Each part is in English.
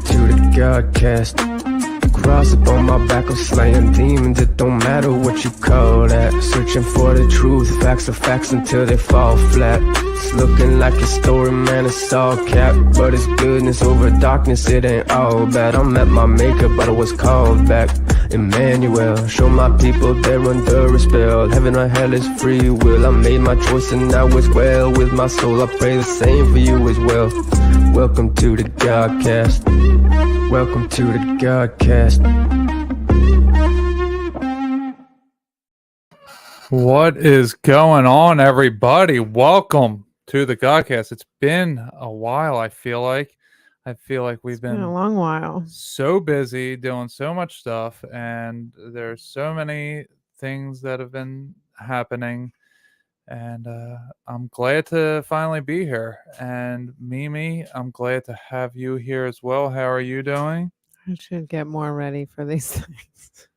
to the Godcast. Cross up on my back, I'm slaying demons. It don't matter what you call that. Searching for the truth, facts are facts until they fall flat. It's looking like a story, man, it's all cap. But it's goodness over darkness, it ain't all bad. I'm at my makeup, but I was called back. Emmanuel, show my people they're under a spell. Heaven or hell is free will. I made my choice and now it's well with my soul. I pray the same for you as well. Welcome to the Godcast. Welcome to the Godcast. What is going on, everybody? Welcome to the Godcast. It's been a while, I feel like. We've been a long while. So busy doing so much stuff, and there's so many things that have been happening. And I'm glad to finally be here. And Mimi, I'm glad to have you here as well. How are you doing? I should get more ready for these things.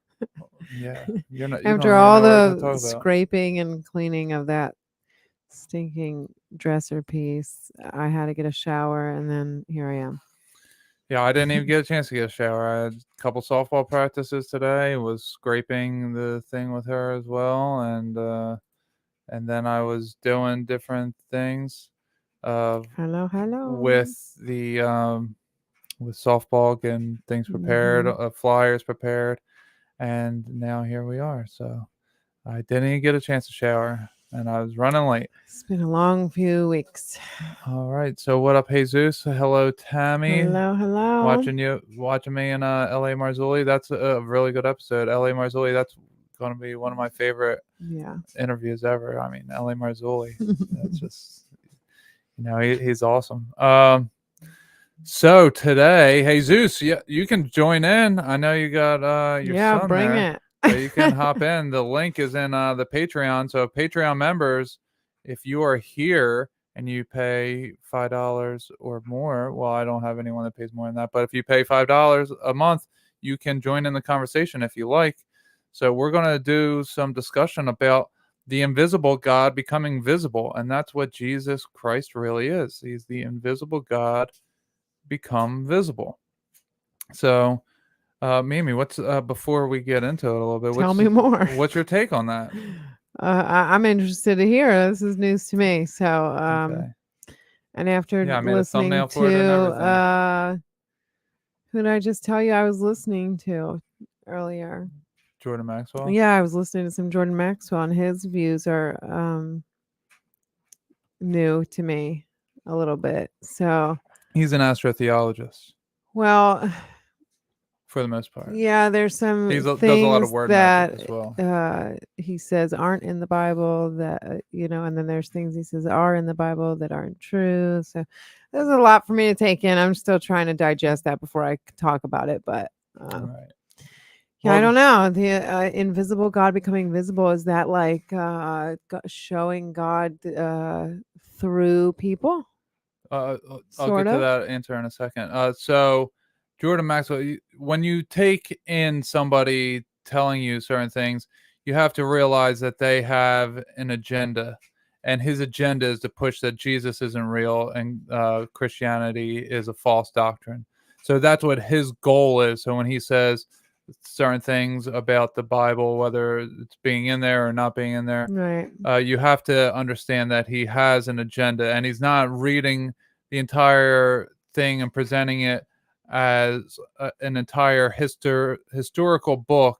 Yeah, you're not. After all the scraping and cleaning of that stinking dresser piece, I had to get a shower, and then here I am. Yeah, I didn't even get a chance to get a shower. I had a couple softball practices today. Was scraping the thing with her as well, and then I was doing different things. Hello. With the with softball, getting things prepared, flyers prepared, and now here we are. So I didn't even get a chance to shower, and I was running late. It's been a long few weeks. All right. So what up, Jesus? Hello, Tammy. Hello. Watching me in L.A. Marzulli. That's a really good episode. L.A. Marzulli. That's going to be one of my favorite interviews ever. I mean, L.A. Marzulli. That's just, he's awesome. So today, hey Zeus, you can join in. I know you got your son bring there, it. So you can hop in. The link is in the Patreon. So Patreon members, if you are here and you pay $5 or more, well, I don't have anyone that pays more than that, but if you pay $5 a month, you can join in the conversation if you like. So we're going to do some discussion about the invisible God becoming visible, and that's what Jesus Christ really is. He's the invisible God become visible. So, Mimi, what's before we get into it a little bit? Tell me more. What's your take on that? I'm interested to hear. This is news to me. So, Okay. and after listening to, who did I just tell you I was listening to earlier? Jordan Maxwell? Yeah, I was listening to some Jordan Maxwell, and his views are new to me a little bit. So he's an astrotheologist. Well, for the most part. Yeah, there's some things does a lot of word that as well. He says aren't in the Bible that, and then there's things he says are in the Bible that aren't true. So there's a lot for me to take in. I'm still trying to digest that before I talk about it. But right. Yeah, I don't know. The invisible God becoming visible, is that like showing God through people? I'll get to that answer in a second. So Jordan Maxwell, when you take in somebody telling you certain things, you have to realize that they have an agenda, and his agenda is to push that Jesus isn't real and Christianity is a false doctrine. So that's what his goal is. So when he says certain things about the Bible, whether it's being in there or not being in there, right, you have to understand that he has an agenda, and he's not reading the entire thing and presenting it as an entire historical book,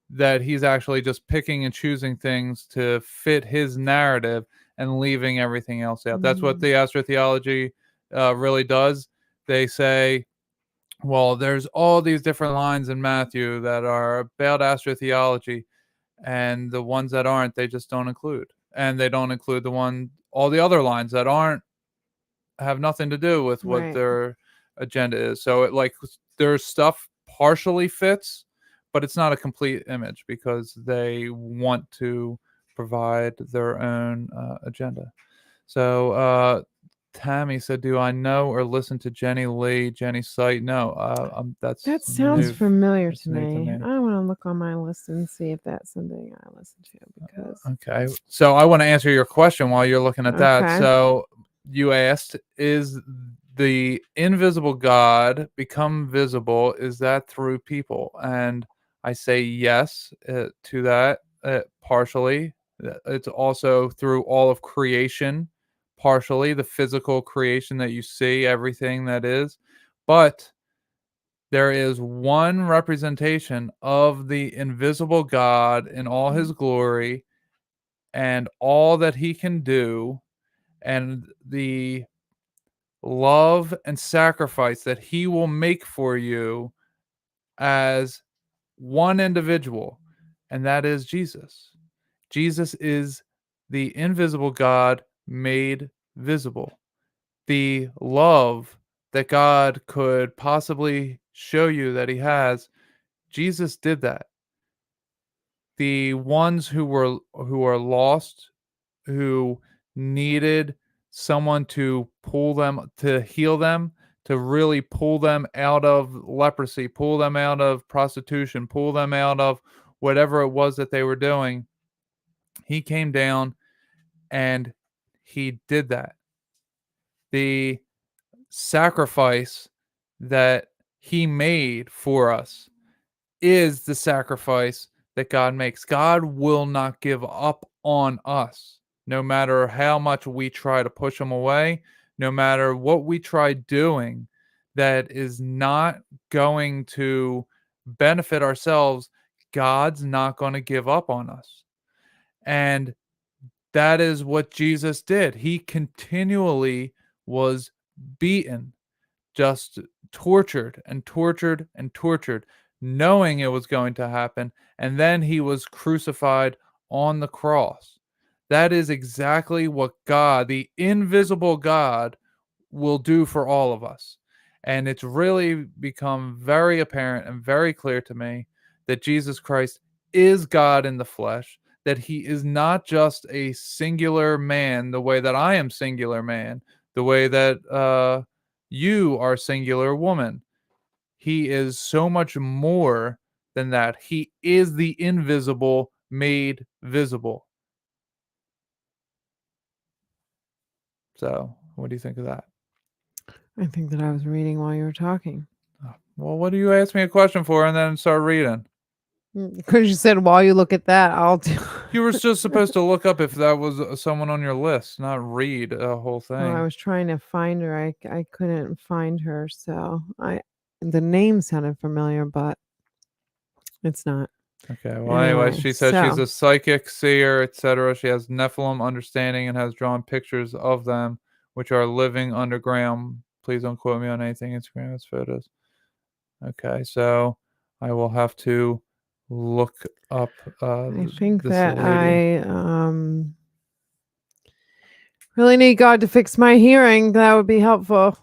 that he's actually just picking and choosing things to fit his narrative and leaving everything else out. That's what the astrotheology really does. They say, well, there's all these different lines in Matthew that are about astrotheology, and the ones that aren't, they just don't include. And they don't include all the other lines that have nothing to do with what their agenda is. So there's stuff partially fits, but it's not a complete image because they want to provide their own agenda. So Tammy said, do I know or listen to Jenny's site? No. That sounds familiar to me. I want to look on my list and see if that's something I listen to. Because okay, so I want to answer your question while you're looking at that. So you asked, is the invisible God become visible, is that through people? And I say yes to that partially. It's also through all of creation, partially the physical creation that you see, everything that is. But there is one representation of the invisible God in all his glory and all that he can do, and the love and sacrifice that he will make for you as one individual, and that is Jesus. Jesus is the invisible God made visible. The love that God could possibly show you that he has, Jesus did that. The ones who are lost, who needed someone to pull them, to heal them, to really pull them out of leprosy, pull them out of prostitution, pull them out of whatever it was that they were doing. He came down and he did that. The sacrifice that he made for us is the sacrifice that God makes. God will not give up on us, no matter how much we try to push him away, no matter what we try doing that is not going to benefit ourselves. God's not going to give up on us. And that is what Jesus did. He continually was beaten, just tortured and tortured and tortured, knowing it was going to happen. And then he was crucified on the cross. That is exactly what God, the invisible God, will do for all of us. And it's really become very apparent and very clear to me that Jesus Christ is God in the flesh, that he is not just a singular man the way that I am singular man, the way that you are singular woman. He is so much more than that. He is the invisible made visible. So, what do you think of that? I think that I was reading while you were talking. Well, what do you ask me a question for and then start reading? Because you said while you look at that, I'll do. You were just supposed to look up if that was someone on your list, not read a whole thing. Well, I was trying to find her. I couldn't find her, so the name sounded familiar, but it's not. Okay. Well, anyway, she says she's a psychic, seer, etc. She has Nephilim understanding and has drawn pictures of them, which are living underground. Please don't quote me on anything. Instagram has photos. Okay, so I will have to look up. I think that lady. I really need God to fix my hearing. That would be helpful.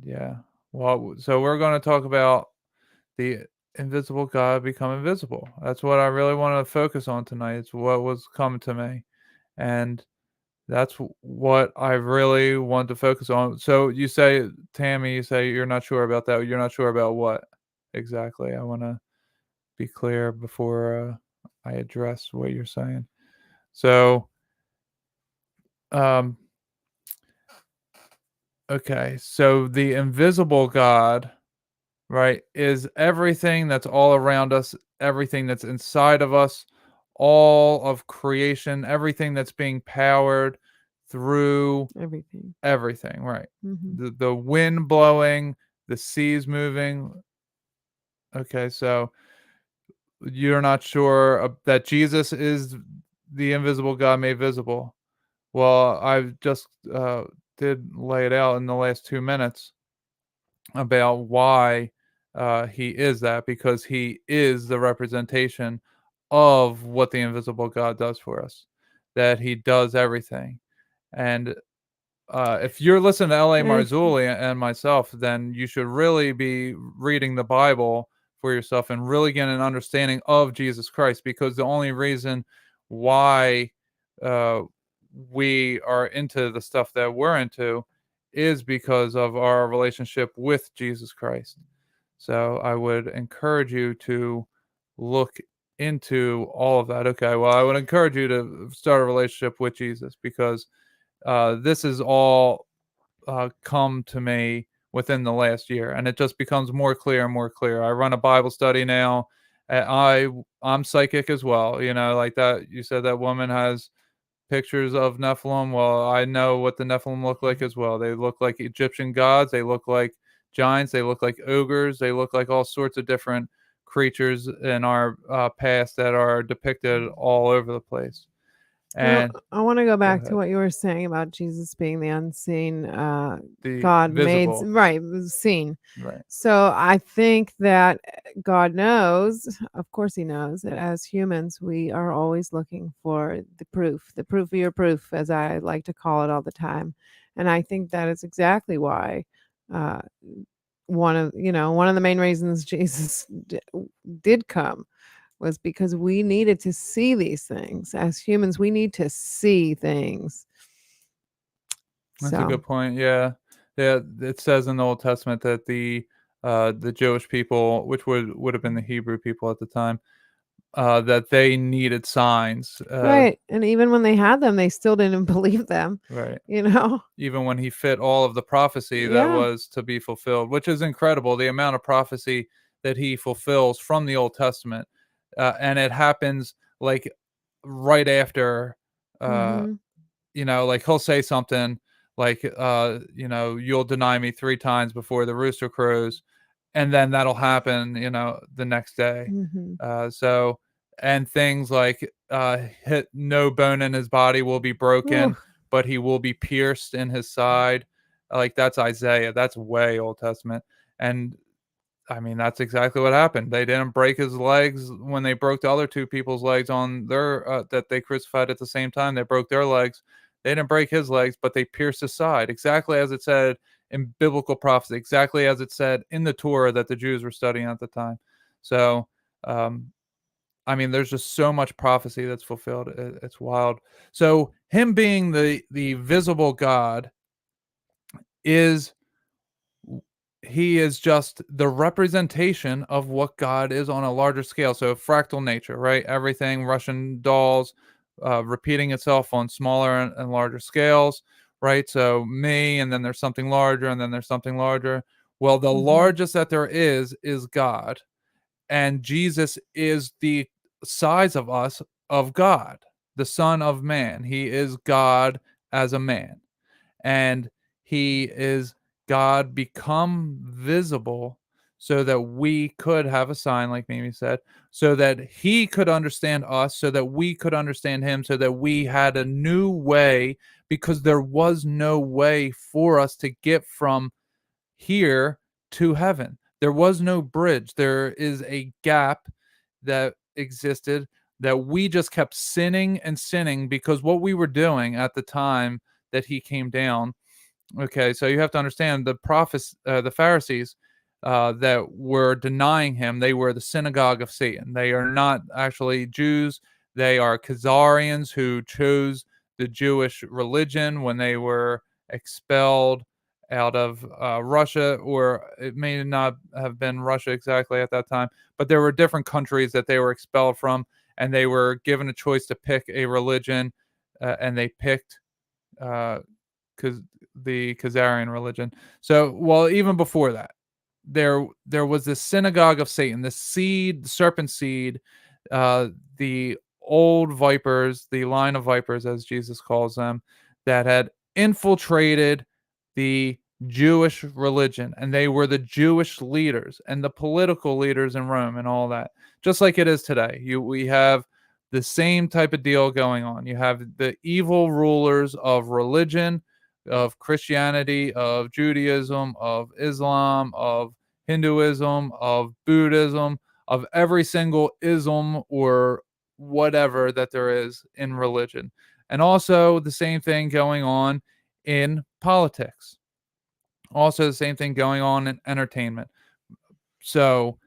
Yeah. Well, so we're going to talk about the invisible God become invisible. That's what I really want to focus on tonight. It's what was coming to me. And that's what I really want to focus on. So you say, Tammy, you say you're not sure about that. You're not sure about what exactly? I want to be clear before I address what you're saying. So, okay. So the invisible God, right, is everything that's all around us, everything that's inside of us, all of creation, everything that's being powered through everything, right? Mm-hmm. The wind blowing, the seas moving. Okay, so you're not sure that Jesus is the invisible God made visible. Well, I've just did lay it out in the last 2 minutes about why he is that, because he is the representation of what the invisible God does for us, that he does everything. And if you're listening to L.A. Marzulli and myself, then you should really be reading the Bible for yourself and really get an understanding of Jesus Christ, because the only reason why we are into the stuff that we're into is because of our relationship with Jesus Christ. So I would encourage you to look into all of that. Okay, well, I would encourage you to start a relationship with Jesus, because this is all come to me within the last year, and it just becomes more clear and more clear. I run a Bible study now. I'm psychic as well. You know, like that. You said that woman has pictures of Nephilim. Well, I know what the Nephilim look like as well. They look like Egyptian gods. They look like giants. They look like ogres. They look like all sorts of different creatures in our past that are depicted all over the place. And I want to go back to ahead. what you were saying about Jesus being the unseen The God made, visible, right, was seen. right? So I think that God knows, of course he knows, that as humans we are always looking for the proof of your proof, as I like to call it all the time. And I think that is exactly why uh, one of the main reasons Jesus did come was because we needed to see these things. As humans, we need to see things. That's a So, good point. Yeah, yeah. It says in the Old Testament that the Jewish people, which would have been the Hebrew people at the time, that they needed signs. right. And even when they had them, they still didn't believe them, Right. you know? Even when he fit all of the prophecy that Yeah. was to be fulfilled, which is incredible. The amount of prophecy that he fulfills from the Old Testament, and it happens like right after. Uh, Mhm. like he'll say something like, you'll deny me 3 times before the rooster crows, and then that'll happen, the next day. Mhm. So, and things like, hit no bone in his body will be Ooh. broken, but he will be pierced in his side. Like that's Isaiah. That's way Old Testament. And I mean, that's exactly what happened. They didn't break his legs when they broke the other 2 people's legs on their that they crucified at the same time. They broke their legs. They didn't break his legs, but they pierced his side, exactly as it said in biblical prophecy, exactly as it said in the Torah that the Jews were studying at the time. So, um, I mean, there's just so much prophecy that's fulfilled. It's wild. So, him being the visible God is he is just the representation of what God is on a larger scale. So fractal nature, right? Everything Russian dolls repeating itself on smaller and larger scales, right? So me, and then there's something larger, and then there's something larger. Well, the Mhm. largest that there is God, and Jesus is the size of us of God, the Son of Man. He is God as a man, and he is God become visible so that we could have a sign, like Mimi said, so that he could understand us, so that we could understand him, so that we had a new way, because there was no way for us to get from here to heaven. There was no bridge. There is a gap that existed, that we just kept sinning and sinning, because what we were doing at the time that he came down. Okay, so you have to understand the prophets, the Pharisees, that were denying him. They were the synagogue of Satan. They are not actually Jews. They are Khazarians who chose the Jewish religion when they were expelled out of Russia, or it may not have been Russia exactly at that time, but there were different countries that they were expelled from, and they were given a choice to pick a religion, and they picked uh, the Khazarian religion. So, well, even before that, there was this synagogue of Satan, the seed, the serpent seed, the old vipers, the line of vipers, as Jesus calls them, that had infiltrated the Jewish religion, and they were the Jewish leaders and the political leaders in Rome and all that, just like it is today. We have the same type of deal going on. You have the evil rulers of religion, of Christianity, of Judaism, of Islam, of Hinduism, of Buddhism, of every single ism or whatever that there is in religion. And also the same thing going on in politics. Also the same thing going on in entertainment. So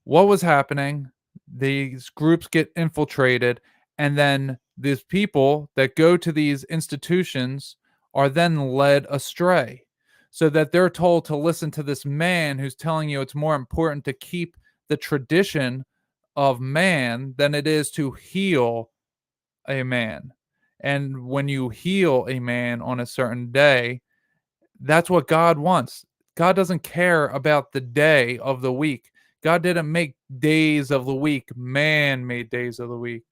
what was happening? These groups get infiltrated, and then these people that go to these institutions are then led astray, so that they're told to listen to this man who's telling you it's more important to keep the tradition of man than it is to heal a man. And when you heal a man on a certain day, That's what God wants. God doesn't care about the day of the week. God didn't make days of the week. Man made days of the week.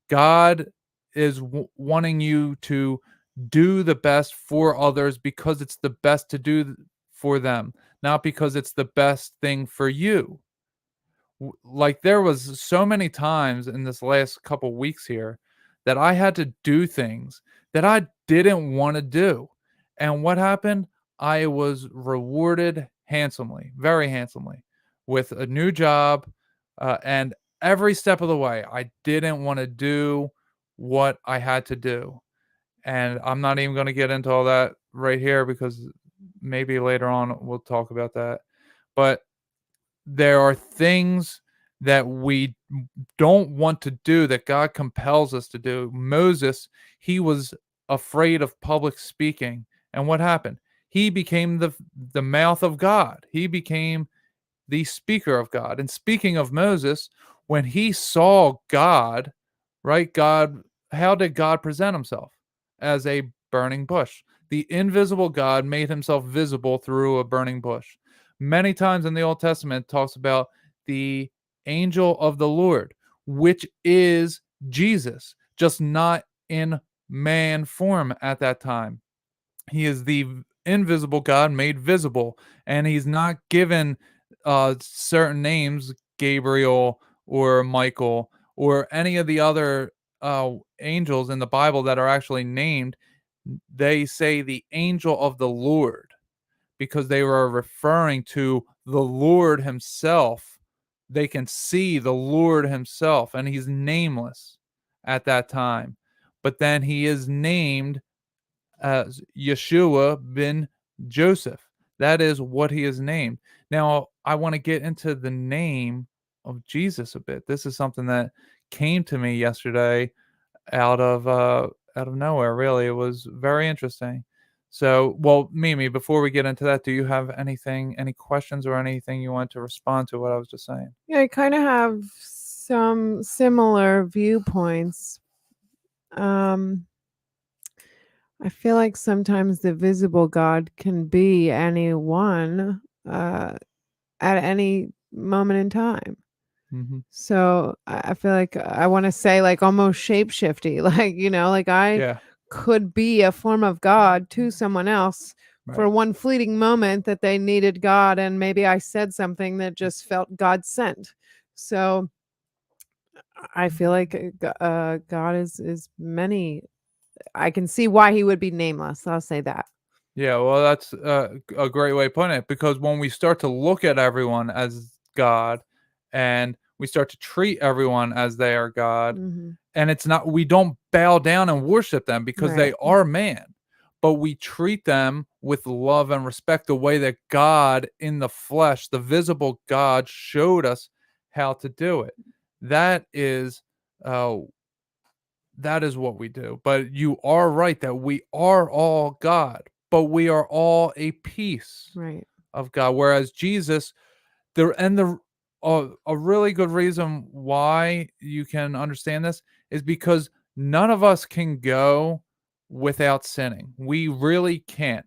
God is wanting you to do the best for others because it's the best to do for them, not because it's the best thing for you. Like there was so many times in this last couple weeks here that I had to do things that I didn't want to do. And what happened? I was rewarded handsomely, very handsomely, with a new job. And every step of the way, I didn't want to do what I had to do. And I'm not even going to get into all that right here because maybe later on we'll talk about that. But there are things that we don't want to do that God compels us to do. Moses, he was afraid of public speaking. And what happened? He became the mouth of God. He became the speaker of God. And speaking of Moses, when he saw God, right? God, how did God present himself? As a burning bush. The invisible God made himself visible through a burning bush. Many times in the Old Testament, it talks about the angel of the Lord, which is Jesus, just not in man form at that time. He is the invisible God made visible, and he's not given certain names, Gabriel or Michael or any of the other angels in the Bible that are actually named. They say the angel of the Lord because they were referring to the Lord himself. They can see the Lord himself, and he's nameless at that time. But then he is named as Yeshua ben Joseph. That is what he is named. Now, I want to get into the name of Jesus a bit. This is something that came to me yesterday out of nowhere. Really, it was very interesting. So, well, Mimi, before we get into that, do you have any questions or anything you want to respond to what I was just saying? Yeah, I kind of have some similar viewpoints. Um, I feel like sometimes the visible God can be anyone at any moment in time. Mm-hmm. So I feel like I want to say like almost shapeshifty, like, like I Yeah. could be a form of God to someone else for Right. one fleeting moment that they needed God. And maybe I said something that just felt God sent. So I feel like God is many. I can see why he would be nameless. I'll say that. Yeah, well, that's a great way of putting it because when we start to look at everyone as God and we start to treat everyone as they are God, Hmm. and it's not, we don't bow down and worship them because they Right. are man, but we treat them with love and respect the way that God in the flesh, the visible God, showed us how to do it. That is uh, that is what we do. But you are right that we are all God, but we are all a piece Right. of God. Whereas Jesus, a really good reason why you can understand this is because none of us can go without sinning. We really can't.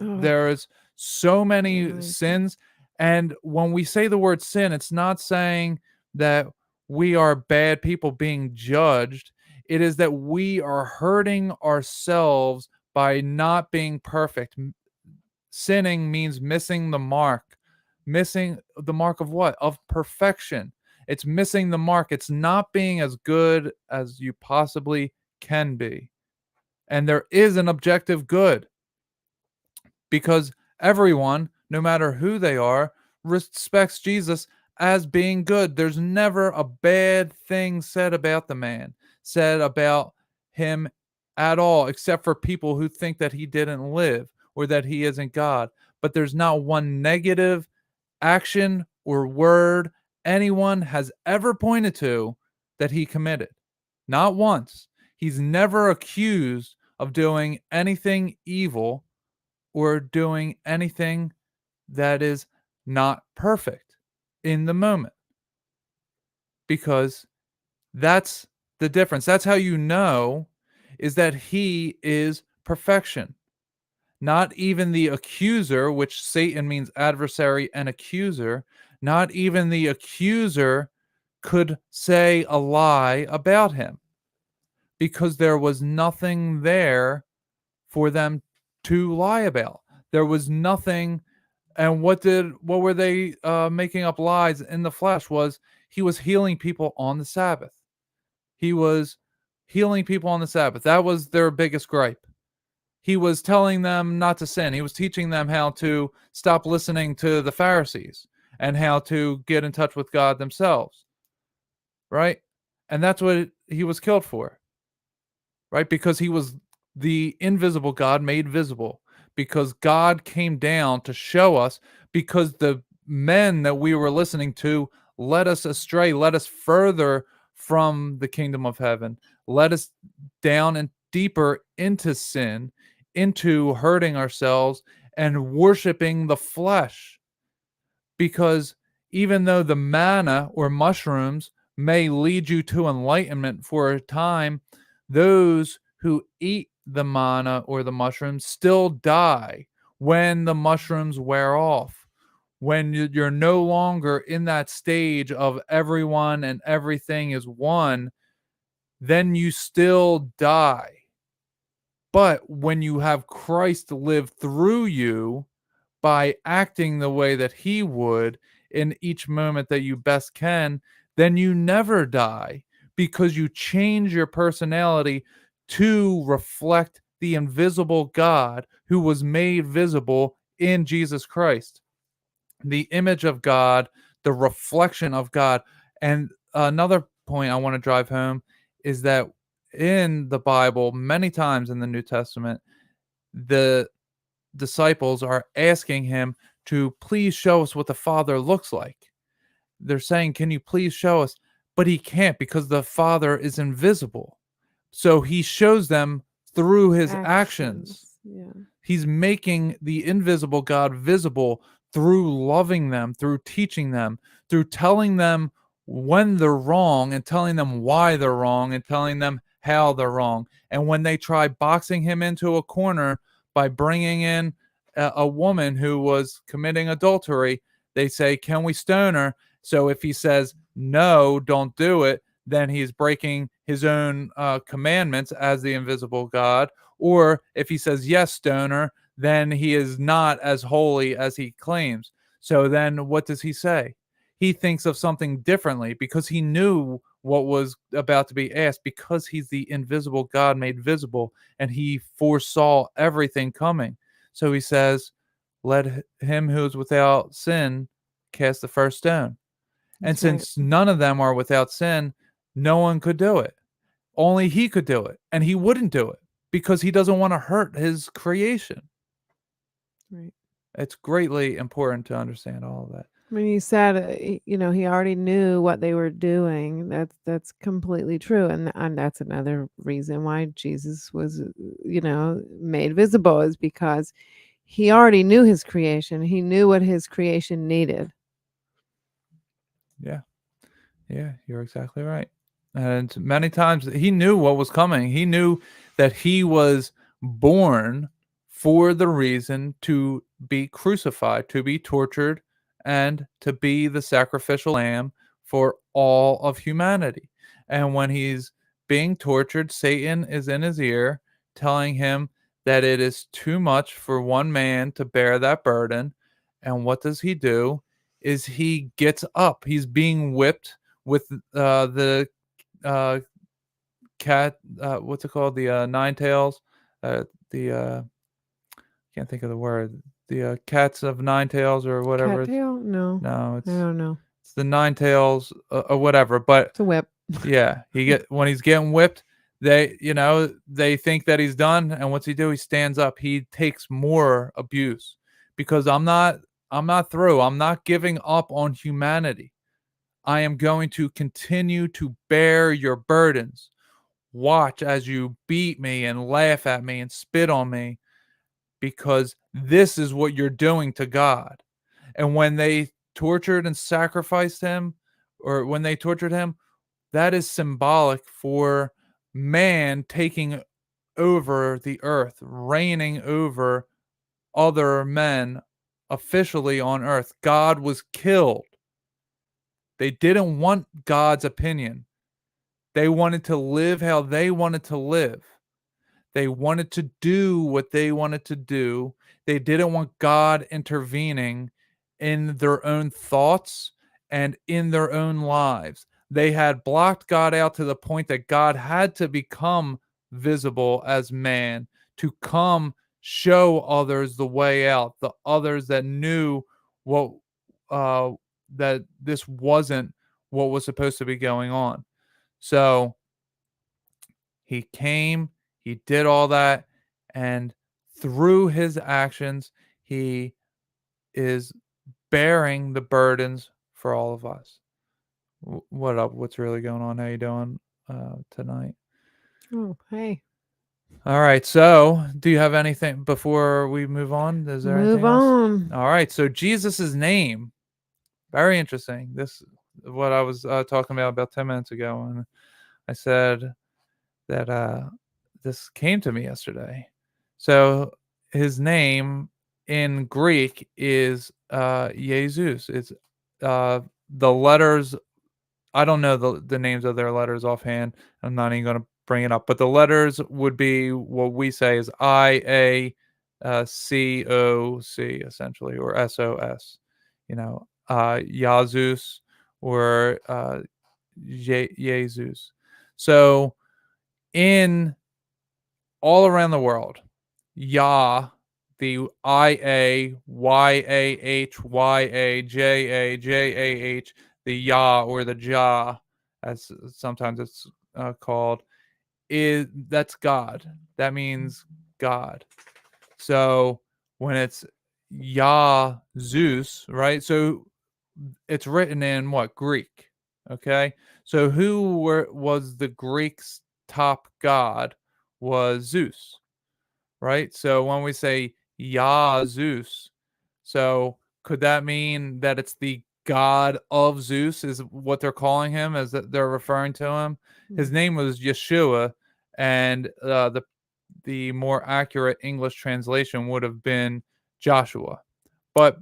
Oh, There's so many right. sins, and when we say the word sin, it's not saying that we are bad people being judged. It is that we are hurting ourselves by not being perfect. Sinning means missing the mark. Missing the mark of what? Of perfection. It's missing the mark. It's not being as good as you possibly can be. And there is an objective good because everyone, no matter who they are, respects Jesus as being good. There's never a bad thing said about the man, said about him at all, except for people who think that he didn't live or that he isn't God. But there's not one negative action or word anyone has ever pointed to that he committed. Not once. He's never accused of doing anything evil or doing anything that is not perfect in the moment because that's the difference. That's how you know is that he is perfection. not even the accuser, which Satan means adversary and accuser, not even the accuser could say a lie about him, because there was nothing there for them to lie about. There was nothing. And what were they making up lies in the flesh? Was he was healing people on the Sabbath. He was healing people on the Sabbath. That was their biggest gripe. He was telling them not to sin. He was teaching them how to stop listening to the Pharisees and how to get in touch with God themselves. Right? And that's what he was killed for. Right? Because he was the invisible God made visible. Because God came down to show us, because the men that we were listening to led us astray, led us further from the kingdom of heaven, led us down and deeper into sin, into hurting ourselves and worshiping the flesh. Because even though the manna or mushrooms may lead you to enlightenment for a time, those who eat the manna or the mushrooms still die when the mushrooms wear off. When you're no longer in that stage of everyone and everything is one, then you still die. But when you have Christ live through you by acting the way that he would in each moment that you best can, then you never die, because you change your personality to reflect the invisible God who was made visible in Jesus Christ. The image of God, the reflection of God. And another point I want to drive home is that in the Bible, many times in the New Testament, the disciples are asking him to please show us what the Father looks like. They're saying, can you please show us? But he can't, because the Father is invisible. So he shows them through his actions. Yeah. He's making the invisible God visible through loving them, through teaching them, through telling them when they're wrong and telling them why they're wrong and telling them how they're wrong. And when they try boxing him into a corner by bringing in a woman who was committing adultery, they say, can we stone her? So if he says, no, don't do it, then he's breaking his own commandments as the invisible God. Or if he says, yes, stone her, then he is not as holy as he claims. So then what does he say? He thinks of something differently, because he knew what was about to be asked, because he's the invisible God made visible, and he foresaw everything coming. So he says, let him who is without sin cast the first stone. And That's right. since none of them are without sin, no one could do it. Only he could do it. And he wouldn't do it because he doesn't want to hurt his creation. Right. It's greatly important to understand all of that. When you said, he already knew what they were doing. That's completely true, and that's another reason why Jesus was, made visible, is because he already knew his creation. He knew what his creation needed. Yeah. Yeah, you're exactly right. And many times he knew what was coming. He knew that he was born for the reason to be crucified, to be tortured, and to be the sacrificial lamb for all of humanity. And when he's being tortured, Satan is in his ear telling him that it is too much for one man to bear that burden. And what does he do? Is he gets up. He's being whipped with the cat, what's it called? The nine tails, the can't think of the word. The cats of nine tails or whatever. Cattail? No, No, I don't know. it's the nine tails or whatever. But It's a whip. yeah, when he's getting whipped, they think that he's done, and what's he do? He stands up. He takes more abuse, because I'm not through. I'm not giving up on humanity. I am going to continue to bear your burdens. Watch as you beat me and laugh at me and spit on me, because this is what you're doing to God. And when they tortured and sacrificed him, or when they tortured him, that is symbolic for man taking over the earth, reigning over other men officially on earth. God was killed. They didn't want God's opinion. They wanted to live how they wanted to live. They wanted to do what they wanted to do. They didn't want God intervening in their own thoughts and in their own lives. They had blocked God out to the point that God had to become visible as man to come show others the way out, the others that knew what uh, that this wasn't what was supposed to be going on. So he came, he did all that, and through his actions, he is bearing the burdens for all of us. What up? What's really going on? How you doing tonight? Oh, hey. All right. So, do you have anything before we move on? Is there Move anything else? on. All right. So, Jesus's name, very interesting. This is what I was talking about 10 minutes ago, and I said that this came to me yesterday. So his name in Greek is Jesus. It's the letters. I don't know the names of their letters offhand. I'm not even going to bring it up. But the letters would be what we say is IACOC essentially, or SOS. You know, Jesus or Jesus. So in all around the world, Yah, the IAYAHYAJAJAH, the Yah or the Jah, as sometimes it's called, that's God. That means God. So when it's Yah Zeus, right? So it's written in what? Greek. Okay. So was the Greeks' top god? Was Zeus, right? So when we say Yah Zeus, so could that mean that it's the god of Zeus is what they're calling him, as that they're referring to him? His name was Yeshua, and the more accurate English translation would have been Joshua. But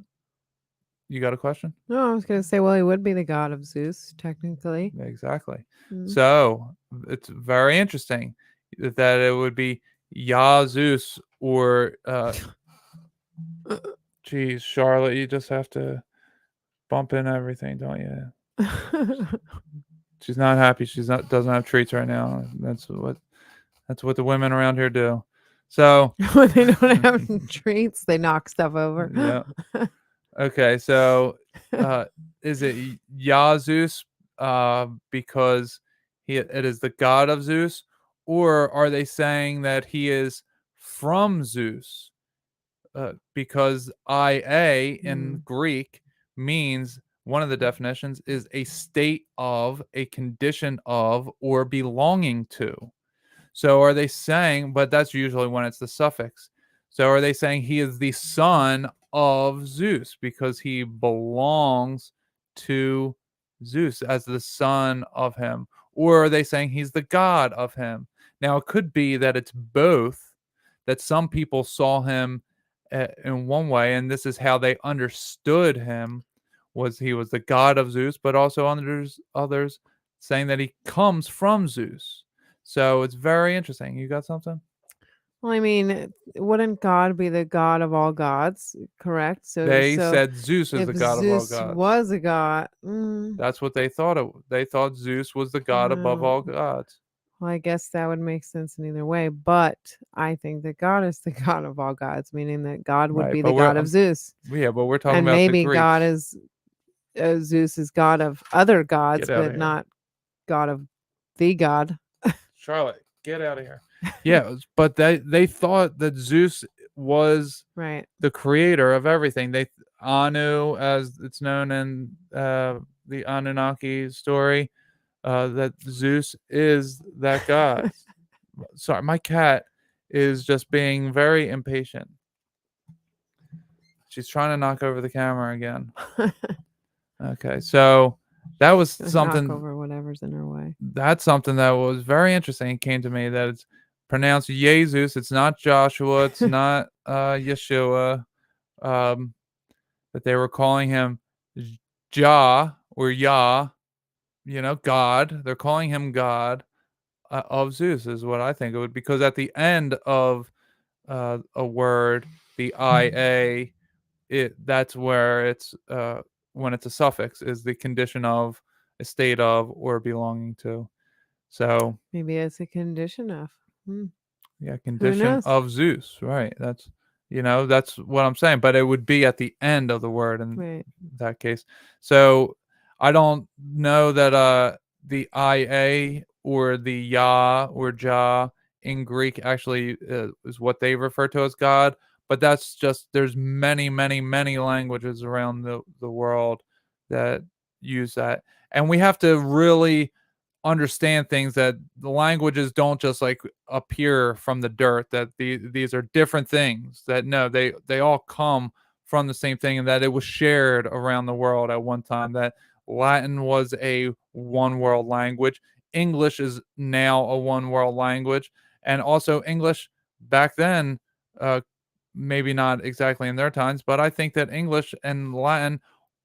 you got a question? No, I was going to say, well, he would be the god of Zeus, technically. Exactly. Mm. So it's very interesting that it would be Yah Zeus or geez, Charlotte, you just have to bump in everything, don't you? She's not happy. Doesn't have treats right now. That's what the women around here do. So When they don't have treats, they knock stuff over. yeah. Okay, so is it Yah Zeus because it is the god of Zeus, or are they saying that he is from Zeus? Because IA in Greek means, one of the definitions is a state of, a condition of, or belonging to. So are they saying, but that's usually when it's the suffix. So are they saying he is the son of Zeus because he belongs to Zeus as the son of him? Or are they saying he's the god of him? Now, it could be that it's both, that some people saw him in one way, and this is how they understood him, was he was the god of Zeus, but also others saying that he comes from Zeus. So it's very interesting. You got something? Well, I mean, wouldn't God be the god of all gods? Correct. They So said Zeus is if the god of all Zeus gods. was a god, That's what they thought. They thought Zeus was the god above all gods. well, I guess that would make sense in either way. But I think that God is the god of all gods, meaning that God would Right, be but the god of Zeus. Yeah, but we're talking And about the maybe Greeks. God is Zeus is god of other gods, Get outta but here. not god of the god. Charlotte, get out of here. Yeah, but they thought that Zeus was Right. the creator of everything. Anu, as it's known in the Anunnaki story, that Zeus is that god. Sorry, my cat is just being very impatient. She's trying to knock over the camera again. Okay, so that was Knock something. over whatever's in her way. That's something that was very interesting. It came to me that it's pronounced Jesus. It's not Joshua. It's not Yeshua. That they were calling him Jah or Yah. God. They're calling him God of Zeus is what I think it would, because at the end of a word, the ia, that's where it's when it's a suffix is the condition of, a state of, or belonging to. So Maybe it's a condition of. yeah, Who condition knows? of Zeus, right? That's what I'm saying, but it would be at the end of the word in Right. that case. So I don't know that the ia or the ya or ja in Greek actually is what they refer to as God, but that's just, there's many, many, many languages around the world that use that. And we have to really understand things, that the languages don't just like appear from the dirt, that these are different things, that no, they all come from the same thing, and that it was shared around the world at one time, that Latin was a one world language, English is now a one world language, and also English back then, uh maybe not exactly in their times, but I think that English and Latin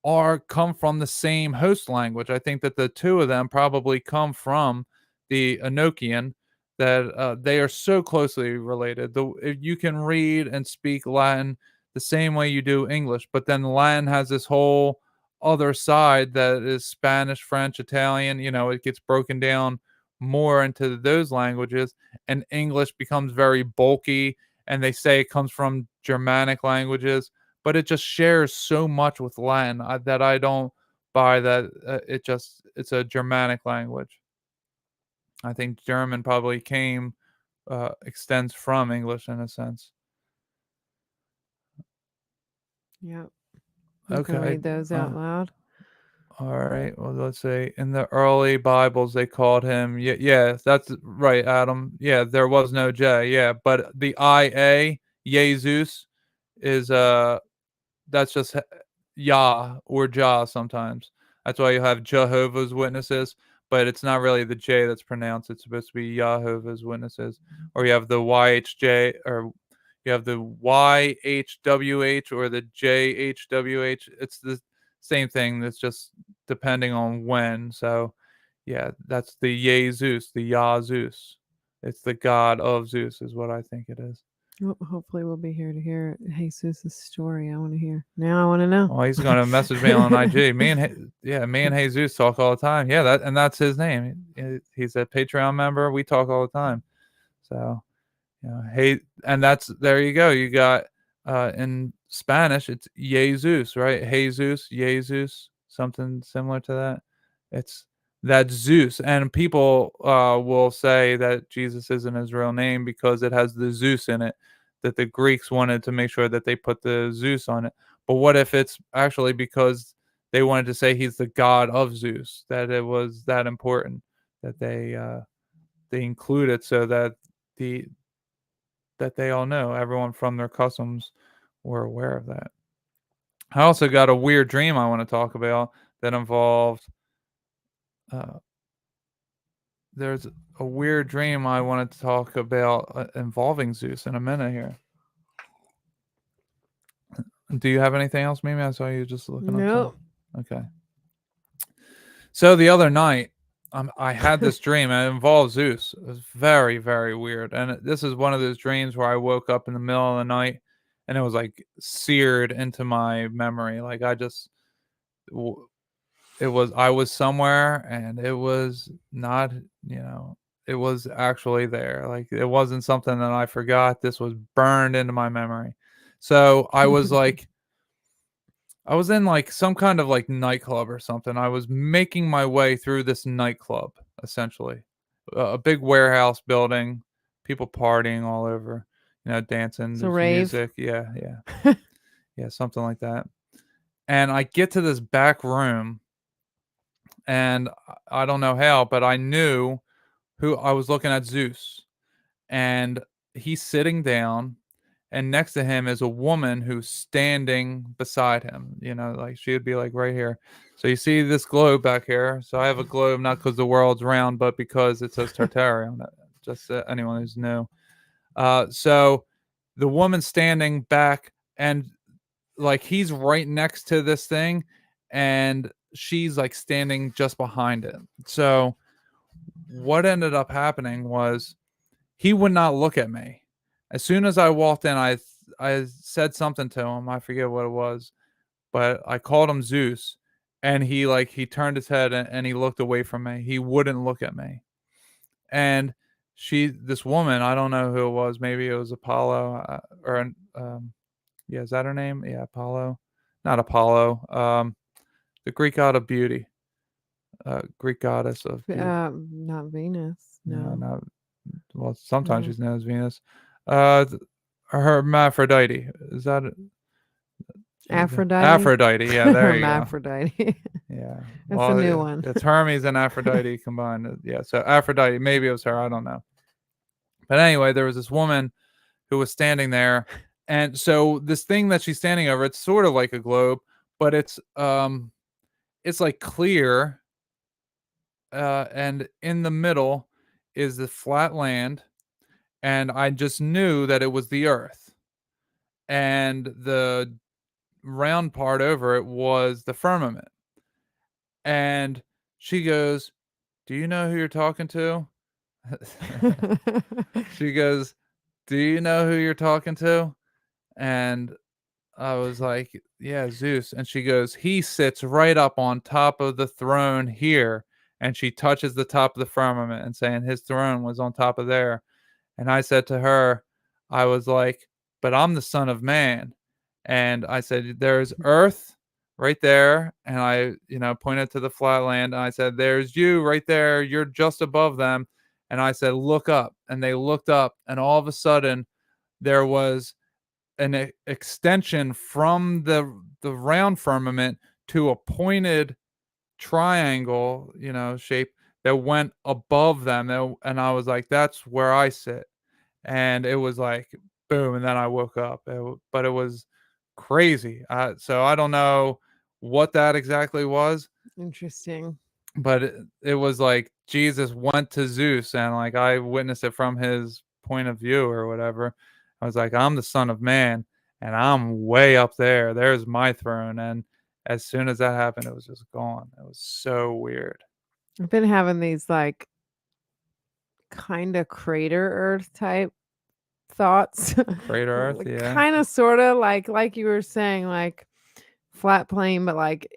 are come from the same host language. I think that the two of them probably come from the Enochian, that they are so closely related. If you can read and speak Latin the same way you do English, but then Latin has this whole other side that is Spanish, French, Italian. It gets broken down more into those languages, and English becomes very bulky. And they say it comes from Germanic languages, but it just shares so much with Latin that I don't buy that it's a Germanic language. I think German probably extends from English in a sense. Yep. You can Okay. read those out loud. All right. Well, let's say in the early Bibles they called him. Yeah, that's right, Adam. Yeah, there was no J. Yeah, but the IA, Jesus, is that's just Yah or Jah sometimes. That's why you have Jehovah's Witnesses, but it's not really the J that's pronounced. It's supposed to be Jehovah's Witnesses. Or you have the YHJ, or you have the YHWH or the JHWH. It's the same thing. That's just depending on when. So yeah, that's the Jesus, the Yah Zeus. It's the God of Zeus, is what I think it is. Well, hopefully, we'll be here to hear Jesus's story. I want to hear. Now I want to know. Well, he's gonna message me on IG. Me and Jesus talk all the time. Yeah, that's his name. He's a Patreon member. We talk all the time. So, hey, and that's, there you go. You got in Spanish, it's Jesus, right? Jesus, something similar to that. It's that Zeus, and people will say that Jesus isn't his real name because it has the Zeus in it. That the Greeks wanted to make sure that they put the Zeus on it. But what if it's actually because they wanted to say he's the god of Zeus? That it was that important that they include it, so that they all know, everyone from their customs were aware of that. I also got a weird dream I want to talk about that involved. There's a weird dream I wanted to talk about involving Zeus in a minute here. Do you have anything else, Mimi? I saw you just looking up. Nope. Okay. So the other night, I had this dream, and it involved Zeus. It was very, very weird. And this is one of those dreams where I woke up in the middle of the night, and it was like seared into my memory. Like I was somewhere, and it was not, it was actually there. Like it wasn't something that I forgot. This was burned into my memory. So I was like, I was in like some kind of like nightclub or something. I was making my way through this nightclub, essentially. A big warehouse building, people partying all over, dancing, So there's rave. music. Yeah, yeah. Yeah, something like that. And I get to this back room, and I don't know how, but I knew who I was looking at. Zeus. And he's sitting down, and next to him is a woman who's standing beside him. Like she would be like right here. So you see this globe back here. So I have a globe not because the world's round, but because it says Tartaria on it. just anyone who's new. So the woman standing back, and like he's right next to this thing, and she's like standing just behind it. So what ended up happening was he would not look at me. As soon as I walked in, I said something to him. I forget what it was, but I called him Zeus, and he turned his head, and he looked away from me. He wouldn't look at me. And this woman, I don't know who it was. Maybe it was Apollo, yeah, is that her name? Yeah, Apollo, not Apollo. The Greek god of beauty, Greek goddess of beauty. Not Venus. No, No. not well. Sometimes No. she's known as Venus. Her Hermaphrodite. Is that it? Aphrodite. Aphrodite. Yeah, there you go. Hermaphrodite. Yeah. That's a new one. It's Hermes and Aphrodite combined. Yeah. So Aphrodite, maybe it was her. I don't know. But anyway, there was this woman who was standing there, and so this thing that she's standing over, it's sort of like a globe, but it's like clear, and in the middle is the flat land, and I just knew that it was the Earth, and the round part over it was the firmament. And she goes, "Do you know who you're talking to?" She goes, "Do you know who you're talking to?" And I was like, "Yeah, Zeus." And she goes, "He sits right up on top of the throne here." And she touches the top of the firmament and saying his throne was on top of there. And I said to her, I was like, "But I'm the son of man." And I said, "There's earth right there." And I, pointed to the flat land. And I said, "There's you right there. You're just above them." And I said, "Look up." And they looked up. And all of a sudden, there was an extension from the round firmament to a pointed triangle, shape that went above them. And I was like, "That's where I sit." And it was like boom, and then I woke up. But it was crazy. So I don't know what that exactly was, Interesting. but it was like Jesus went to Zeus, and like I witnessed it from his point of view or whatever. I was like, I'm the son of man, and I'm way up there. There's my throne. And as soon as that happened, it was just gone. It was so weird. I've been having these like kind of crater Earth type thoughts. Crater Earth, yeah. Kind of sort of like you were saying, like flat plane, but like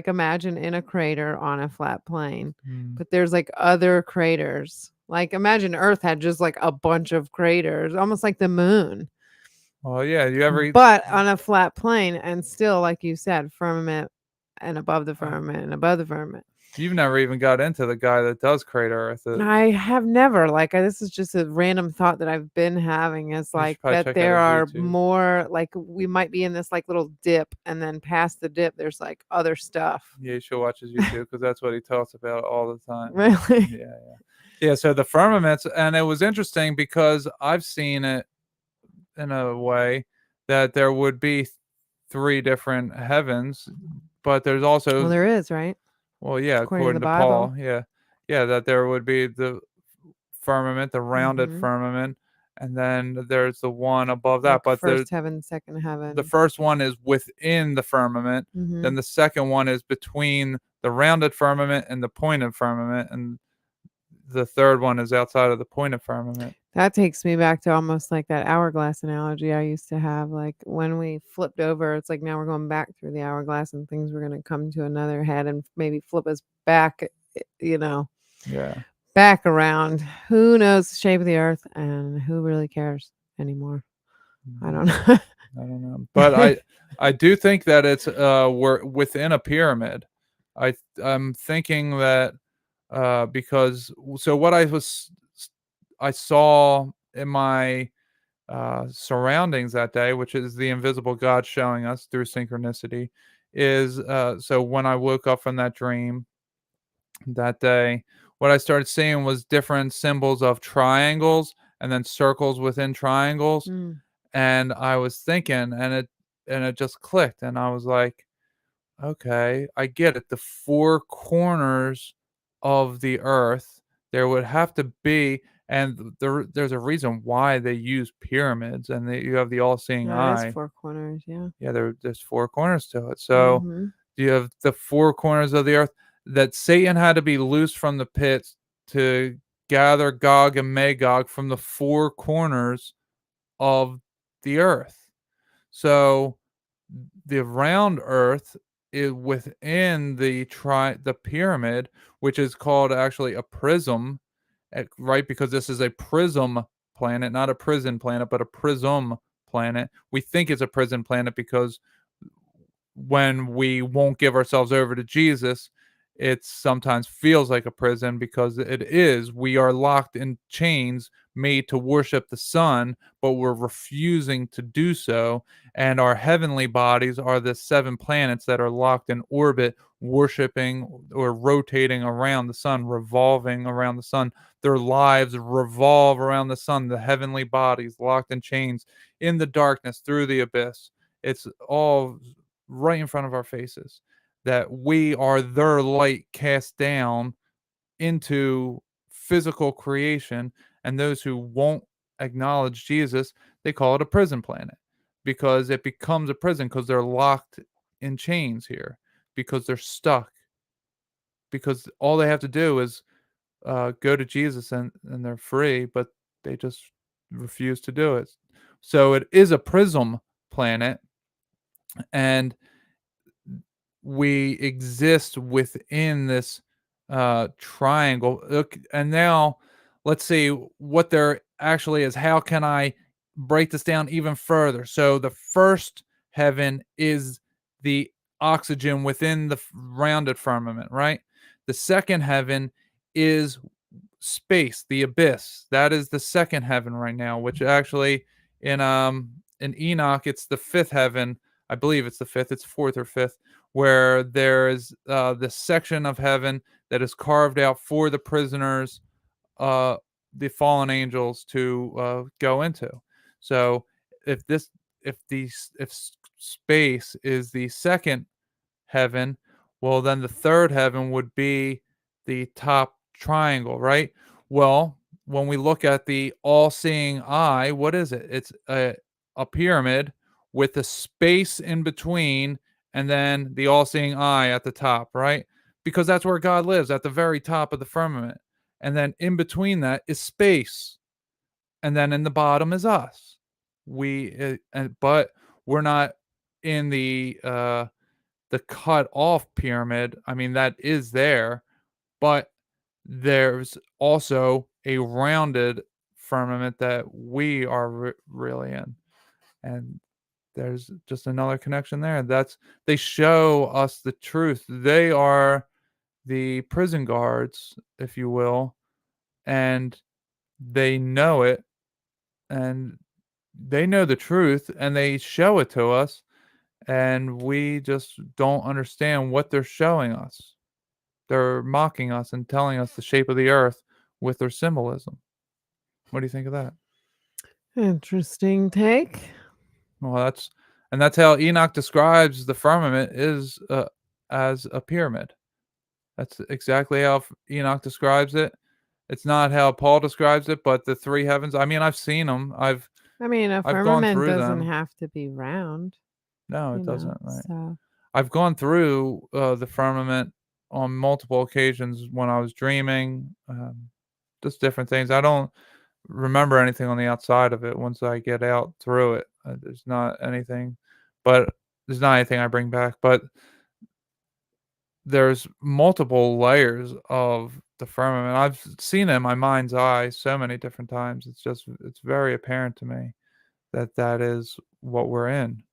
imagine in a crater on a flat plane. But there's like other craters. Like imagine Earth had just like a bunch of craters, almost like the moon. Well, yeah, you ever But on a flat plane, and still, like you said, firmament and above the firmament and above the firmament. You've never even got into the guy that does Crater Earth. I have never. Like this is just a random thought that I've been having. Is like that there are more. Like we might be in this like little dip, and then past the dip, there's like other stuff. Yeah, you should watch his YouTube because that's what he talks about all the time. Really? Yeah. So the firmaments, and it was interesting because I've seen it in a way that there would be 3 different heavens, but there's also there is, right? Well, yeah, according to Paul, yeah, that there would be the firmament, the rounded firmament, and then there's the one above that. Like but first heaven, second heaven. The first one is within the firmament. Then the second one is between the rounded firmament and the pointed firmament, and the third one is outside of the pointed firmament. That takes me back to almost like that hourglass analogy I used to have. Like when we flipped over, it's like now we're going back through the hourglass and things were going to come to another head and maybe flip us back, Yeah. back around. Who knows the shape of the earth and who really cares anymore? I don't know. I don't know. But I do think that it's we're within a pyramid. I'm thinking that because what I saw in my surroundings that day, which is the invisible God showing us through synchronicity, is so when I woke up from that dream that day, what I started seeing was different symbols of triangles and then circles within triangles. And I was thinking, and it just clicked, and I was like, okay, I get it. The 4 corners of the earth, there would have to be, And there's a reason why they use pyramids, and you have the all-seeing That is eye. 4 corners, yeah. Yeah, there's four corners to it. So Mhm. you have the four corners of the earth that Satan had to be loosed from the pits to gather Gog and Magog from the four corners of the earth. So the round earth is within the pyramid, which is called actually a prism, right? Because this is a prism planet, not a prison planet, but a prism planet. We think it's a prison planet because when we won't give ourselves over to Jesus, it sometimes feels like a prison because it is. We are locked in chains made to worship the sun, but we're refusing to do so. And our heavenly bodies are the seven planets that are locked in orbit, worshiping or rotating around the sun, revolving around the sun. Their lives revolve around the sun, the heavenly bodies locked in chains in the darkness through the abyss. It's all right in front of our faces, that we are their light cast down into physical creation. And those who won't acknowledge Jesus, they call it a prison planet, because it becomes a prison because they're locked in chains here, because they're stuck, because all they have to do is go to Jesus, and they're free, but they just refuse to do it. So it is a prism planet, and we exist within this triangle. Look, and now let's see what there actually is. How can I break this down even further? So the first heaven is the oxygen within the rounded firmament, right? The second heaven is space, the abyss. That is the second heaven right now, which actually in Enoch it's the fifth heaven. I believe it's the fifth, it's fourth or fifth, where there is this section of heaven that is carved out for the prisoners, uh the fallen angels to go into. So if this if these if space is the second heaven, well, then the third heaven would be the top triangle, right? Well, when we look at the all seeing eye, what is it? It's a pyramid with a space in between and then the all seeing eye at the top, right? Because that's where God lives, at the very top of the firmament. And then in between that is space. And then in the bottom is us. But we're not in the cut off pyramid. I mean, that is there, but there's also a rounded firmament that we are really in. And there's just another connection there. They show us the truth. They are the prison guards, if you will, and they know it, and they know the truth, and they show it to us, and we just don't understand what they're showing us. They're mocking us and telling us the shape of the earth with their symbolism. What do you think of that? Interesting take. Well, that's how Enoch describes the firmament is as a pyramid. That's exactly how Enoch describes it. It's not how Paul describes it, but the three heavens. I mean, I've seen them. I mean, a I've gone firmament through doesn't them. have to be round, No, it doesn't. Right. so I've gone through the firmament on multiple occasions when I was dreaming, just different things. I don't remember anything on the outside of it once I get out through it. There's not anything, but there's not anything I bring back. But there's multiple layers of the firmament. I've seen it in my mind's eye so many different times. It's very apparent to me that that is what we're in.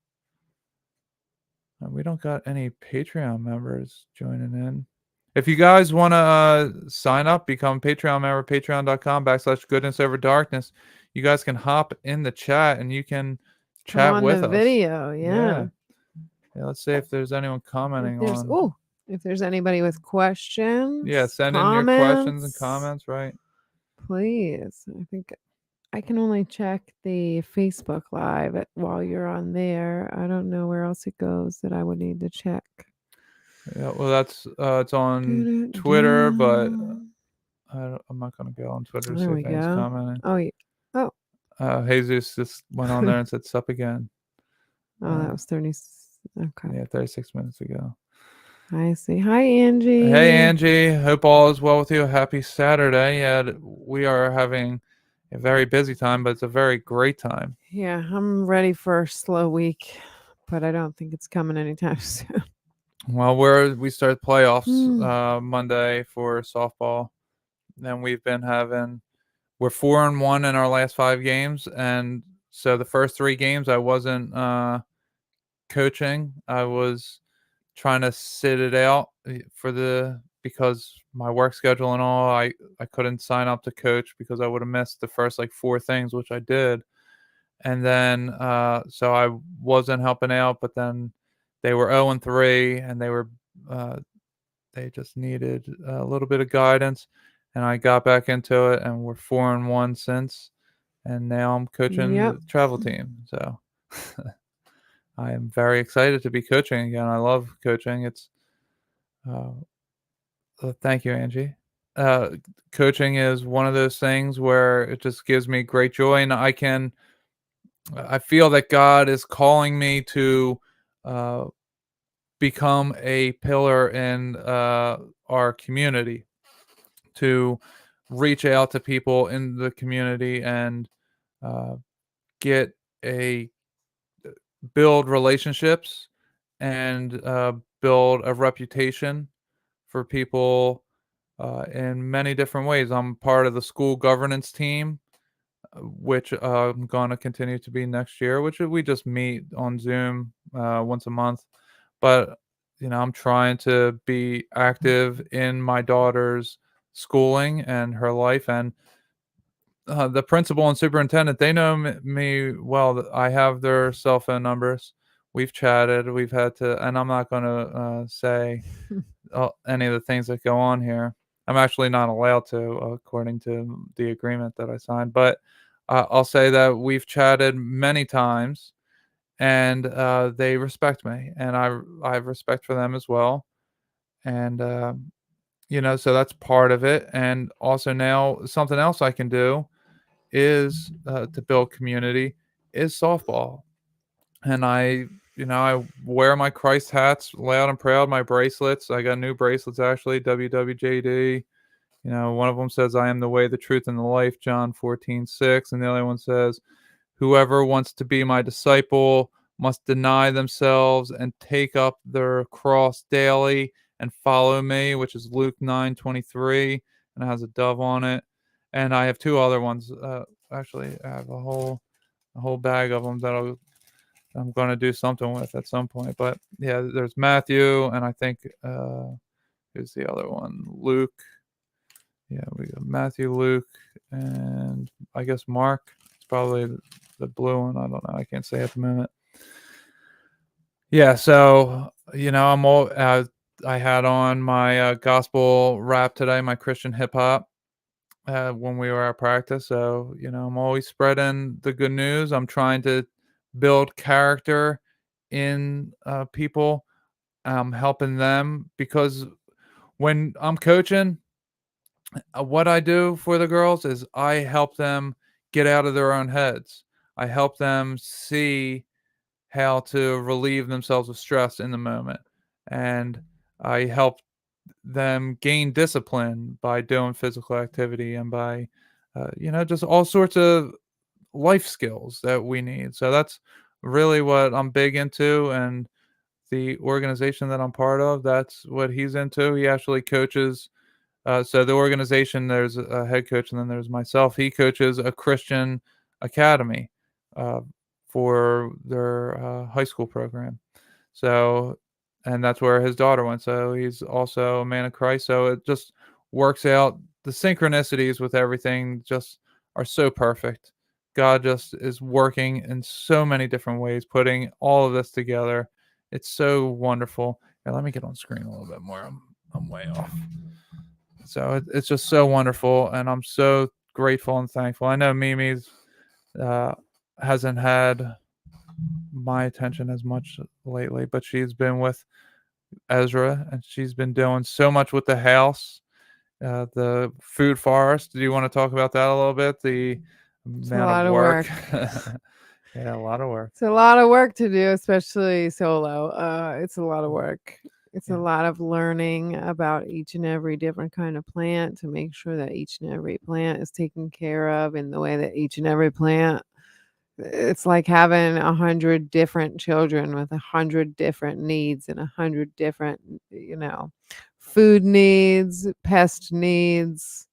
We don't got any Patreon members joining in. If you guys want to sign up, become Patreon member, patreon.com/goodness over darkness. You guys can hop in the chat and you can come chat on with the us. video, Yeah. Let's see if there's anyone commenting on. If there's anybody with questions, Yeah, send in your questions and comments, right? please. I think I can only check the Facebook Live while you're on there. I don't know where else it goes that I would need to check. Yeah, well, that's it's on Twitter, but I'm not going to go on Twitter to see There we if anyone's go. commenting. Oh, oh, Jesus just went on there and said sup again. oh, that was 30. Okay. Yeah, 36 minutes ago. I see. Hi, Angie. Hey, Angie. Hope all is well with you. Happy Saturday. Yeah, we are having a very busy time, but it's a very great time. Yeah, I'm ready for a slow week, but I don't think it's coming anytime soon. Well, we start playoffs Monday for softball. Then we're 4-1 in our last 5 games, and so the first 3 games I wasn't coaching. I was trying to sit it out because my work schedule and all. I couldn't sign up to coach because I would have missed the first like 4 things, which I did. And then so I wasn't helping out, but then they were 0-3, and they just needed a little bit of guidance, and I got back into it, and we're 4-1 since, and now I'm coaching the travel team. So I am very excited to be coaching again. I love coaching. It's thank you, Angie. Coaching is one of those things where it just gives me great joy, and I feel that God is calling me to become a pillar in our community, to reach out to people in the community and get build relationships and build a reputation for people in many different ways. I'm part of the school governance team, which I'm going to continue to be next year, which we just meet on Zoom once a month. But, I'm trying to be active in my daughter's schooling and her life. And the principal and superintendent, they know me well. I have their cell phone numbers. We've chatted. We've had to, and I'm not going to say any of the things that go on here. I'm actually not allowed to, according to the agreement that I signed. But I'll say that we've chatted many times, and they respect me, and I have respect for them as well. And so that's part of it. And also now something else I can do is to build community is softball. And I wear my Christ hats loud and proud, my bracelets. I got new bracelets, actually, WWJD. One of them says, I am the way, the truth, and the life, John 14:6. And the other one says, whoever wants to be my disciple must deny themselves and take up their cross daily and follow me, which is Luke 9:23, and it has a dove on it. And I have 2 other ones. Actually, I have a whole bag of them that I'm going to do something with at some point. But yeah, there's Matthew, and I think who's the other one? Luke. Yeah, we got Matthew, Luke, and I guess Mark. It's probably the blue one. I don't know. I can't say at the moment. Yeah, so I'm all. I had on my gospel rap today, my Christian hip hop, when we were at practice. So I'm always spreading the good news. I'm trying to build character in people. I'm helping them because when I'm coaching, what I do for the girls is I help them get out of their own heads. I help them see how to relieve themselves of stress in the moment. And I help them gain discipline by doing physical activity and by, just all sorts of life skills that we need. So that's really what I'm big into. And the organization that I'm part of, that's what he's into. He actually coaches. So the organization, there's a head coach, and then there's myself. He coaches a Christian academy for their high school program. So, and that's where his daughter went. So he's also a man of Christ. So it just works out. The synchronicities with everything just are so perfect. God just is working in so many different ways, putting all of this together. It's so wonderful. Here, let me get on screen a little bit more. I'm way off. So it's just so wonderful, and I'm so grateful and thankful. I know Mimi's hasn't had my attention as much lately, but she's been with Ezra, and she's been doing so much with the house. the food forest. Do you want to talk about that a little bit? The It's a amount of lot of work. work. Yeah, a lot of work. It's a lot of work to do, especially solo. It's a lot of work. It's a Yeah. lot of learning about each and every different kind of plant to make sure that each and every plant is taken care of in the way that each and every plant. It's like having 100 different children with 100 different needs and 100 different, food needs, pest needs,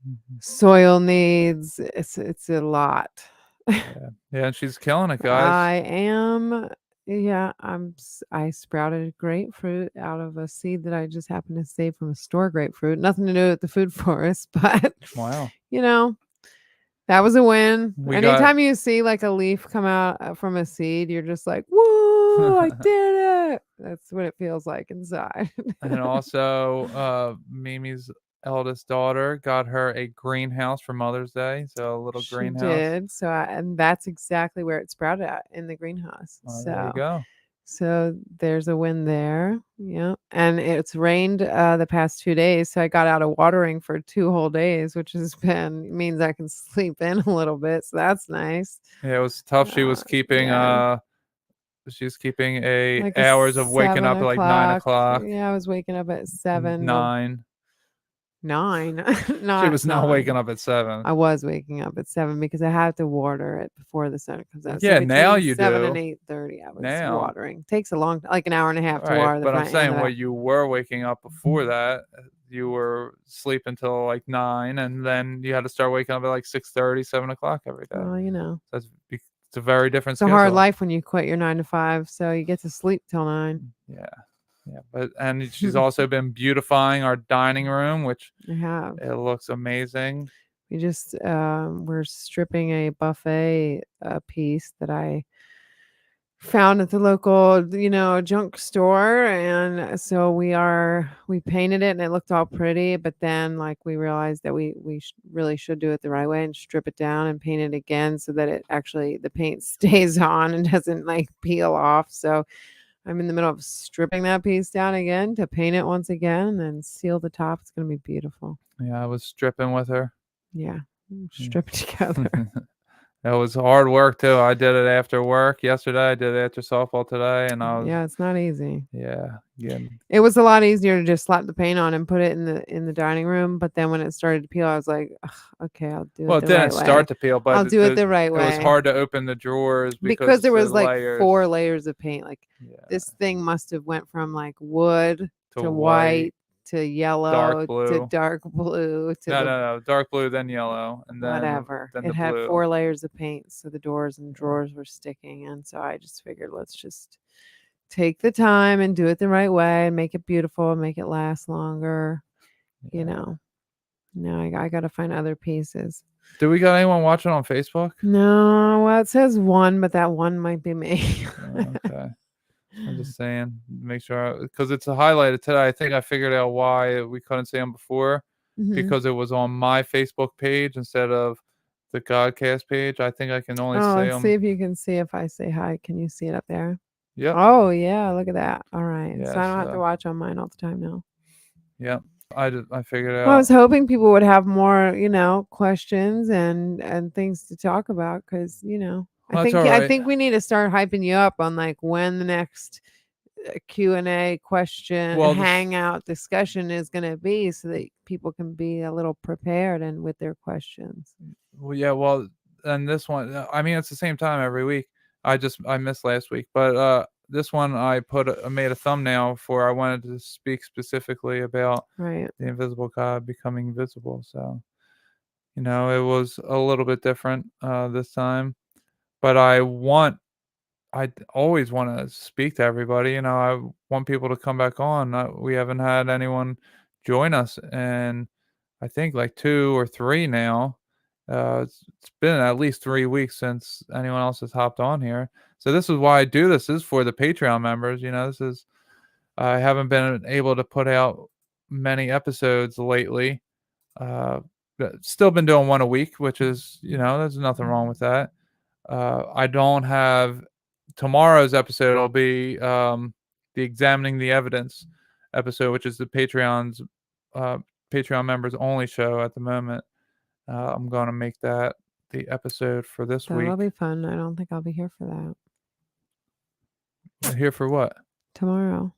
Mhm. soil needs. It's a lot. Yeah, yeah, and she's killing it, guys. I am. Yeah, I sprouted grapefruit out of a seed that I just happened to save from a store grapefruit. Nothing to do with the food forest, but Wow. you know, that was a win. We got Anytime you see like a leaf come out from a seed, you're just like, "Whoa, I did it!" That's what it feels like inside. and also Mimi's eldest daughter got her a greenhouse for Mother's Day, so a little She greenhouse. did. And that's exactly where it sprouted at in the greenhouse. There you go. So there's a win there. Yeah. And it's rained the past 2 days. So I got out of watering for 2 whole days, which has been means I can sleep in a little bit. So that's nice. Yeah, it was tough. She was keeping Yeah. she's keeping a Like a hours of waking 7 up at like 9 o'clock. o'clock. Yeah, I was waking up at 7 to 9. 9. She was not 9. waking up at 7. I was waking up at 7 because I have to water it before the sun comes out. Yeah, So now between you 7 and do. 8:30, I was Now. watering. Takes a long, like an hour and a half to Right, water the but I'm front and saying the what back. you were waking up before that, you were sleeping till like 9, and then you had to start waking up at like 6:30, 7 o'clock every day. Well, So it's a very different it's a schedule. hard life when you quit your 9 to 5, so you get to sleep till 9. Yeah, yeah, and she's also been beautifying our dining room, which I have. it looks amazing. We just we're stripping a buffet piece that I found at the local, junk store, and so we painted it and it looked all pretty, but then like we realized that we really should do it the right way and strip it down and paint it again so that it actually the paint stays on and doesn't like peel off. So I'm in the middle of stripping that piece down again to paint it once again and then seal the top. It's going to be beautiful. Yeah, I was stripping with her. Yeah, strip it together. It was hard work too. I did it after work yesterday. I did it after softball today, and I was Yeah, it's not easy. yeah. It was a lot easier to just slap the paint on and put it in the dining room, but then when it started to peel, I was like, "Ugh, okay, I'll do Well, it it the right didn't way. start to peel, but I'll do it the right it was way." hard to open the drawers Because there the was like layers. 4 layers of paint. Like Yeah, this thing must have went from like wood to to white, white to yellow dark to blue. dark blue to No, dark blue, then yellow, and then whatever. then It the had blue. 4 layers of paint, so the doors and drawers were sticking, and so I just figured let's just take the time and do it the right way and make it beautiful and make it last longer. Yeah. Now I got to find other pieces. Do we got anyone watching on Facebook? No, well, it says 1, but that 1 might be me. Okay. I'm just saying, make sure, because it's a highlighted today. I think I figured out why we couldn't see them before, Mhm. because it was on my Facebook page instead of the Godcast page. I think I can only Oh, see let's them. see if you can see if I say hi. Can you see it up there? Yep. Oh, yeah, look at that. All right. Yeah, So I don't have to watch on mine all the time now. Yep. I figured it Well, I out. was hoping people would have more, questions and things to talk about because, Well, that's all right. I think we need to start hyping you up on like when the next Q&A question Well, hangout discussion is going to be so that people can be a little prepared and with their questions. Well, yeah, well, and this one, I mean, it's the same time every week. I missed last week, but this one I made a thumbnail for. I wanted to speak specifically about Right. the invisible God becoming visible. So, it was a little bit different this time, but I always want to speak to everybody. I want people to come back on. We haven't had anyone join us, and I think like 2 or 3 now. It's been at least 3 weeks since anyone else has hopped on here. So this is why I do this. This is for the Patreon members. I haven't been able to put out many episodes lately. But still been doing one a week, which is, there's nothing wrong with that. I don't have tomorrow's episode. Will be the examining the evidence episode, which is the Patreon's Patreon members only show at the moment. I'm going to make that the episode for this That'll week. be fun. I don't think I'll be here for that. Here for what? Tomorrow.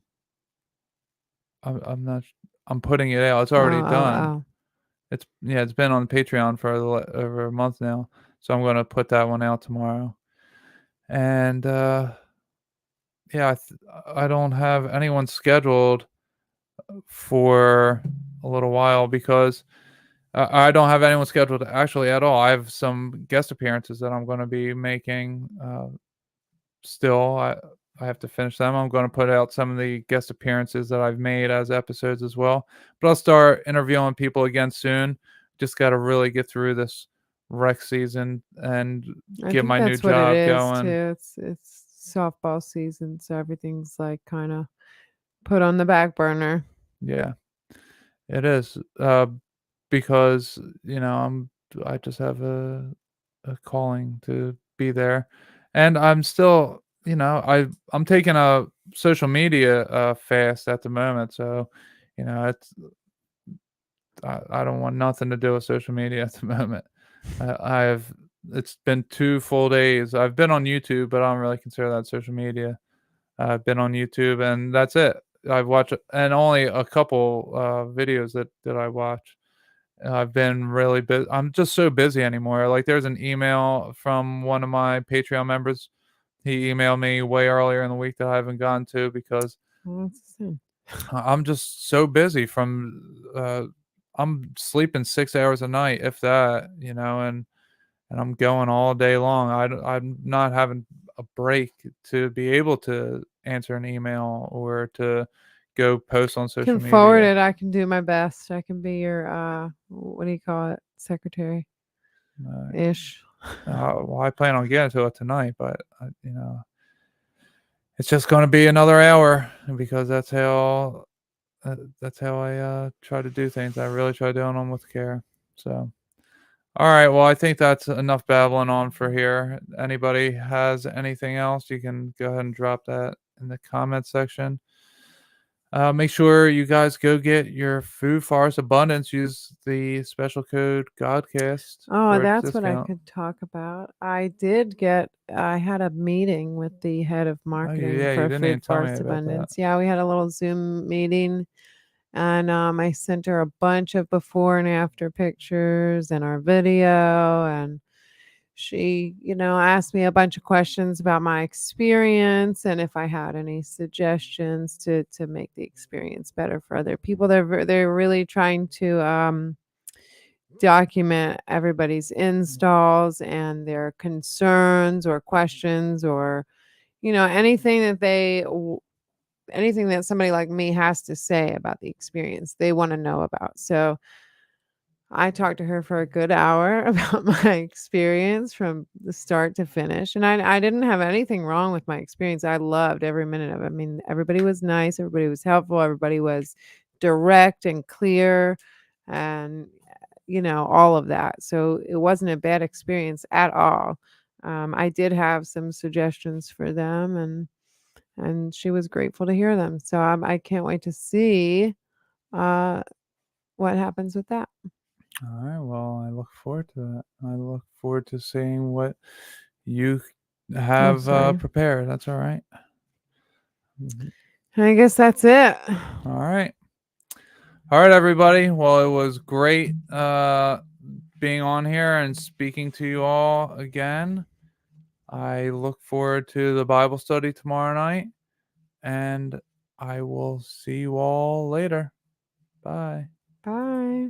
I'm not. I'm putting it out. It's already done. It's been on Patreon for over a month now, so I'm going to put that one out tomorrow. And I don't have anyone scheduled for a little while because I don't have anyone scheduled actually at all. I have some guest appearances that I'm going to be making. Still, I have to finish them. I'm going to put out some of the guest appearances that I've made as episodes as well. But I'll start interviewing people again soon. Just got to really get through this rec season and get my new job going. Too. It's softball season, so everything's like kind of put on the back burner. Yeah, it is. Because I just have a calling to be there, and I'm still I'm taking a social media fast at the moment, so it's I don't want nothing to do with social media at the moment. It's been 2 full days. I've been on YouTube, but I don't really consider that social media. I've been on YouTube, and that's it. I've watched and only a couple videos that I watch. I've been really busy. I'm just so busy anymore. Like there's an email from one of my Patreon members. He emailed me way earlier in the week that I haven't gotten to because I'm just so busy I'm sleeping 6 hours a night, if that, and I'm going all day long. I'm not having a break to be able to answer an email or to go post on social media. Forward it. I can do my best. I can be your what do you call it, secretary ish. Well, I plan on getting to it tonight, but it's just going to be another hour because that's how I try to do things. I really try doing them with care. So, all right. Well, I think that's enough babbling on for here. Anybody has anything else, you can go ahead and drop that in the comment section. Make sure you guys go get your Food Forest Abundance. Use the special code GODCAST. Oh, that's what I could talk about. I had a meeting with the head of marketing for Food Forest Abundance. Yeah, we had a little Zoom meeting, and I sent her a bunch of before and after pictures and our video, and she, asked me a bunch of questions about my experience and if I had any suggestions to make the experience better for other people. They're really trying to document everybody's installs and their concerns or questions or anything that somebody like me has to say about the experience they want to know about. So I talked to her for a good hour about my experience from the start to finish. And I didn't have anything wrong with my experience. I loved every minute of it. I mean, everybody was nice. Everybody was helpful. Everybody was direct and clear and, all of that. So it wasn't a bad experience at all. I did have some suggestions for them and she was grateful to hear them. So I can't wait to see what happens with that. All right. Well, I look forward to that. I look forward to seeing what you have prepared. That's all right. I guess that's it. All right. All right, everybody. Well, it was great being on here and speaking to you all again. I look forward to the Bible study tomorrow night, and I will see you all later. Bye. Bye.